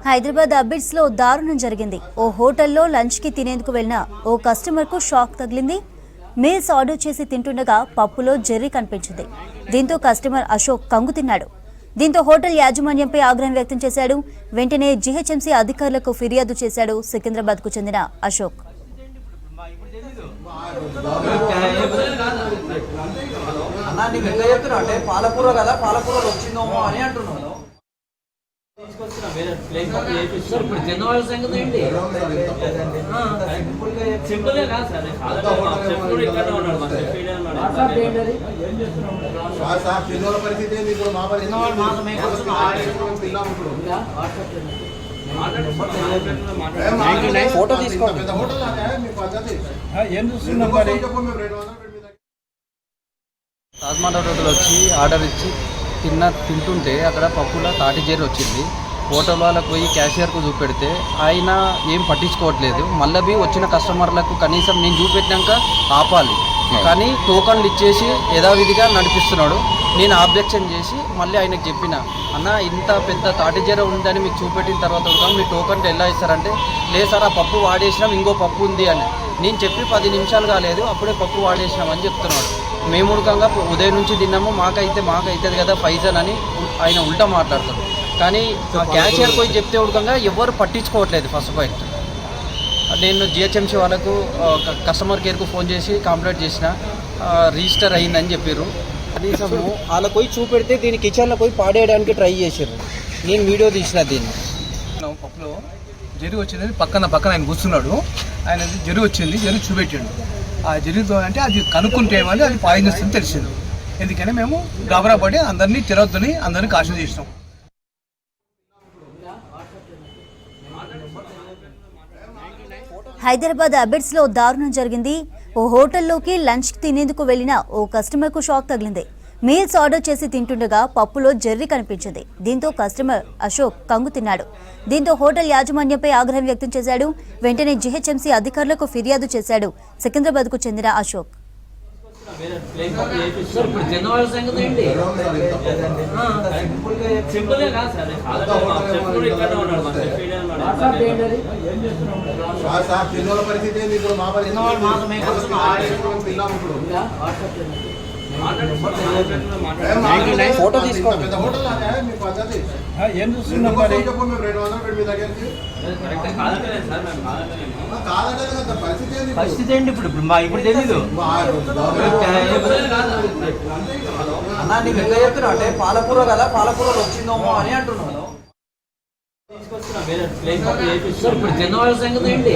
హైదరాబాద్ అబిడ్స్ లో దారుణం జరిగింది. ఓ హోటల్లో లంచ్ కి తినేందుకు వెళ్లిన ఓ కస్టమర్ కు షాక్ తగిలింది. మీల్స్ ఆర్డర్ చేసి తింటుండగా పప్పులో జెర్రీ కనిపించింది. దీంతో కస్టమర్ అశోక్ కంగు తిన్నాడు. దీంతో హోటల్ యాజమాన్యంపై ఆగ్రహం వ్యక్తం చేశాడు. వెంటనే జీహెచ్ఎంసీ అధికారులకు ఫిర్యాదు చేశాడు సికింద్రాబాద్ కు చెందిన అశోక్. పాలకూర కదా, పాలకూర వచ్చిందేమో అని అంటున్నాను. ఇప్పుడు జనవాళ్ళ సంగతి ఏంటి? సింపుల్ గా కాదు సార్. ఫోటో తీసుకోండి. తాజ్మహల్ హోటల్ వచ్చి ఆర్డర్ ఇచ్చి తింటుంటే అక్కడ పప్పులో తాటి జెర్రీ వచ్చింది. హోటల్ వాళ్ళకు పోయి క్యాషియర్కు చూపెడితే ఆయన ఏం పట్టించుకోవట్లేదు. మళ్ళీ వచ్చిన కస్టమర్లకు కనీసం నేను చూపెట్టినాక ఆపాలి, కానీ టోకన్లు ఇచ్చేసి యథావిధిగా నడిపిస్తున్నాడు. నేను ఆబ్జెక్షన్ చేసి మళ్ళీ ఆయనకు చెప్పిన, అన్న ఇంత పెద్ద తాటి జెర్రీ ఉందని మీకు చూపెట్టిన తర్వాత కూడా మీ టోకన్లు ఎలా ఇస్తారంటే, లేదు సార్ ఆ పప్పు వాడేసినాం, ఇంకో పప్పు ఉంది అని. నేను చెప్పి 10 నిమిషాలు కాలేదు అప్పుడే పప్పు వాడేసినామని చెప్తున్నాడు. మేము ఉడకంగా ఉదయం నుంచి తిన్నాము, మాకైతుంది కదా ఫైజన్ అని ఆయన ఉల్టా మాట్లాడతాడు. కానీ క్యాషియర్ పోయి చెప్తే ఉడకంగా ఎవరు పట్టించుకోవట్లేదు. ఫస్ట్ పాయింట్, నేను జిహెచ్ఎంసీ వాళ్ళకు కస్టమర్ కేర్కు ఫోన్ చేసి కంప్లైంట్ చేసిన, రిజిస్టర్ అయ్యిందని చెప్పారు. కనీసము వాళ్ళకి పోయి చూపెడితే దీన్ని కిచెన్లో పోయి పాడేయడానికి ట్రై చేశారు. నేను వీడియో తీసిన దీన్ని. పప్పులో జెర్రీ వచ్చిందని పక్కన ఆయన కూర్చున్నాడు. ఆయన జెర్రీ వచ్చింది, జెర్రీ చూపెట్టాడు. ఆ జెర్రీతో అంటే అది కనుక్కుంటే ఏమని అది పాయిజనస్ అని తెలిసింది. ఎందుకని మేము గాబరా పడి అందరినీ తిరగద్దని అందరినీ కాషన్ చేసినాం. హైదరాబాద్ అబిడ్స్ లో దారుణం జరిగింది. ఓ హోటల్లోకి లంచ్ తినేందుకు వెళ్లిన ఓ కస్టమర్ కు షాక్ తగిలింది. మీల్స్ ఆర్డర్ చేసి తింటుండగా పప్పులో జెర్రీ కనిపించింది. దీంతో కస్టమర్ అశోక్ కంగు తిన్నాడు. దీంతో హోటల్ యాజమాన్యంపై ఆగ్రహం వ్యక్తం చేశాడు. వెంటనే జీహెచ్ఎంసీ అధికారులకు ఫిర్యాదు చేశాడు సికింద్రాబాద్ కు చెందిన అశోక్. ఇప్పుడు జనవాళ్ళ సంగతి ఏంటి? సింపుల్ గా కాదు సార్. ఫోటో తీసుకోండి. ఏం చూస్తున్నాం? పరిస్థితి ఏంటి ఇప్పుడు? ఇప్పుడు తెలీదు అన్నా, నీకు ఎట్లా చెప్తున్నా అంటే పాలకూర కదా, పాలకూర వచ్చిందేమో అని అంటున్నాను. ఇప్పుడు జనవాళ్ళ సంగతి ఏంటి?